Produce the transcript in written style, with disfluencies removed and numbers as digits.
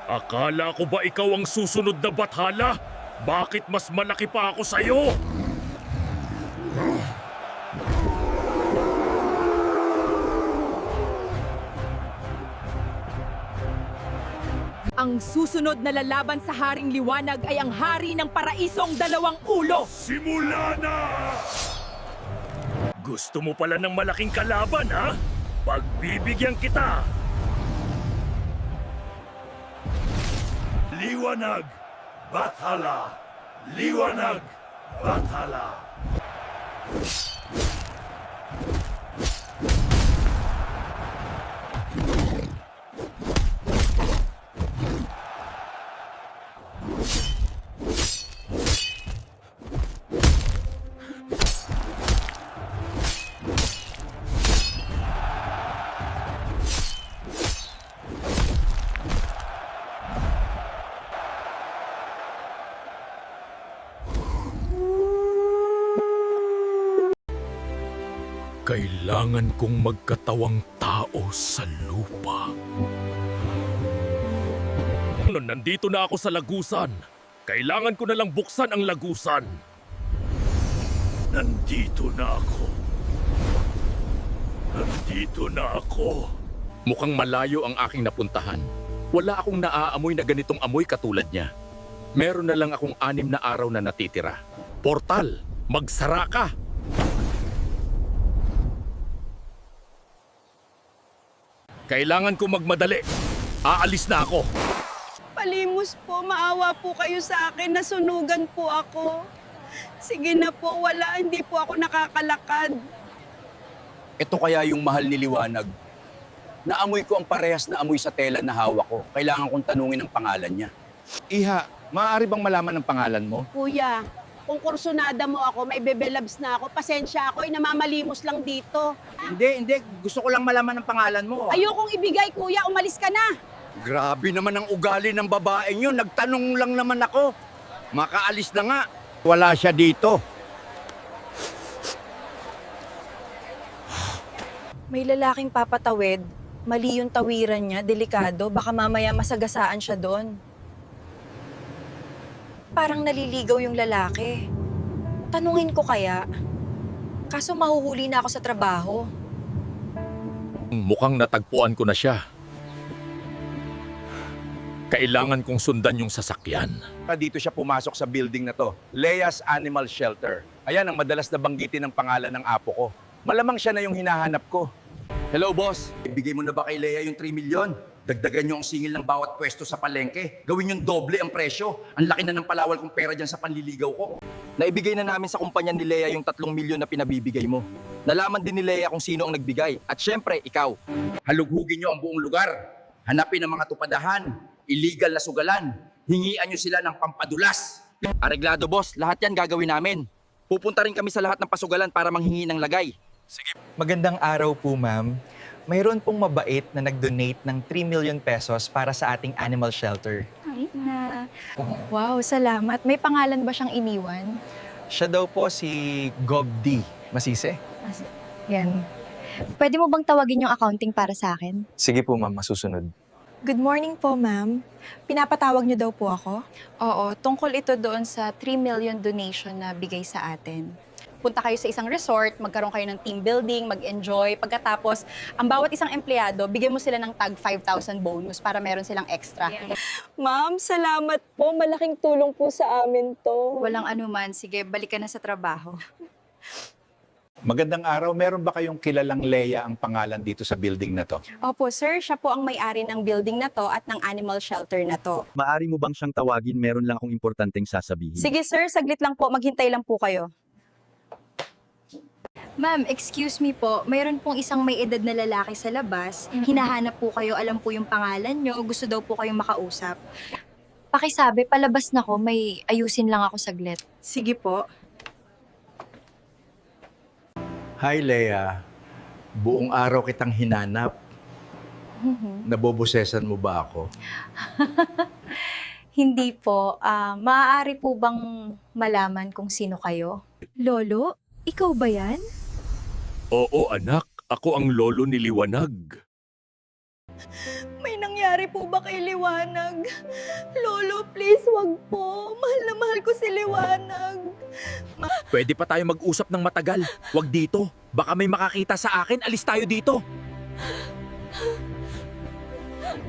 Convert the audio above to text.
Akala ko ba ikaw ang susunod na bathala? Bakit mas malaki pa ako sa'yo? Ang susunod na lalaban sa Haring Liwanag ay ang hari ng paraisong dalawang ulo. Simula na! Gusto mo pala ng malaking kalaban, ha? Pagbibigyan kita! Liwanag! Bathala! Liwanag! Bathala! Kailangan kong magkatawang tao sa lupa. Nandito na ako sa lagusan. Kailangan ko na lang buksan ang lagusan. Nandito na ako. Nandito na ako. Mukhang malayo ang aking napuntahan. Wala akong naaamoy na ganitong amoy katulad niya. Meron na lang akong 6 na araw na natitira. Portal, magsara ka! Kailangan ko magmadali. Aalis na ako. Palimos po, maawa po kayo sa akin, nasunugan po ako. Sige na po, hindi po ako nakakalakad. Ito kaya yung mahal ni Liwanag. Naamoy ko ang parehas na amoy sa tela na hawak ko. Kailangan kong tanungin ang pangalan niya. Iha, maaari bang malaman ang pangalan mo? Kuya, kung kursunada mo ako, may bebelabs na ako, pasensya ako, namamalimos lang dito. Hindi. Gusto ko lang malaman ang pangalan mo. Ayokong ibigay, kuya, umalis ka na. Grabe naman ang ugali ng babaeng yun. Nagtanong lang naman ako. Makaalis na nga. Wala siya dito. May lalaking papatawid. Mali yung tawiran niya, delikado. Baka mamaya masagasaan siya doon. Parang naliligaw yung lalaki. Tanungin ko kaya. Kaso mahuhuli na ako sa trabaho. Mukhang natagpuan ko na siya. Kailangan kong sundan yung sasakyan. Dito siya pumasok sa building na to. Leia's Animal Shelter. Ayan ang madalas na banggitin ng pangalan ng apo ko. Malamang siya na yung hinahanap ko. Hello, boss. Ibigay mo na ba kay Leia yung 3 milyon? Dagdagan niyo ang singil ng bawat pwesto sa palengke. Gawin yung doble ang presyo. Ang laki na ng palawal kong pera dyan sa panliligaw ko. Naibigay na namin sa kumpanya ni Leia yung 3 milyon na pinabibigay mo. Nalaman din ni Leia kung sino ang nagbigay. At syempre, ikaw. Halughugin niyo ang buong lugar. Hanapin ang mga tupadahan. Illegal na sugalan. Hingian niyo sila ng pampadulas. Areglado, boss. Lahat yan gagawin namin. Pupunta rin kami sa lahat ng pasugalan para manghingi ng lagay. Magandang araw po, ma'am. Mayroon pong mabait na nag-donate ng 3 million pesos para sa ating animal shelter. Ay na. Wow, salamat. May pangalan ba siyang iniwan? Siya daw po si Gob D. Masise. Yan. Pwede mo bang tawagin yung accounting para sa akin? Sige po, ma'am. Masusunod. Good morning po, ma'am. Pinapatawag niyo daw po ako? Oo, tungkol ito doon sa 3 million donation na bigay sa atin. Punta kayo sa isang resort, magkaroon kayo ng team building, mag-enjoy. Pagkatapos, ang bawat isang empleyado, bigyan mo sila ng tag 5,000 bonus para meron silang extra. Ma'am, salamat po. Malaking tulong po sa amin to. Walang anuman. Sige, balik ka na sa trabaho. Magandang araw. Meron ba kayong kilalang Leia ang pangalan dito sa building na to? Opo, sir. Siya po ang may-ari ng building na to at ng animal shelter na to. Maari mo bang siyang tawagin? Meron lang akong importanteng sasabihin. Sige, sir. Saglit lang po. Maghintay lang po kayo. Ma'am, excuse me po. Mayroon pong isang may edad na lalaki sa labas. Hinahanap po kayo, alam po yung pangalan nyo. Gusto daw po kayong makausap. Pakisabi, palabas na ko. May ayusin lang ako saglit. Sige po. Hi, Leia. Buong araw kitang hinanap. Nabobosesan mo ba ako? Hindi po. Maaari po bang malaman kung sino kayo? Lolo, ikaw ba yan? Oo, anak. Ako ang lolo ni Liwanag. May nangyari po ba kay Liwanag? Lolo, please, wag po. Mahal na mahal ko si Liwanag. Pwede pa tayo mag-usap ng matagal. Wag dito. Baka may makakita sa akin, alis tayo dito.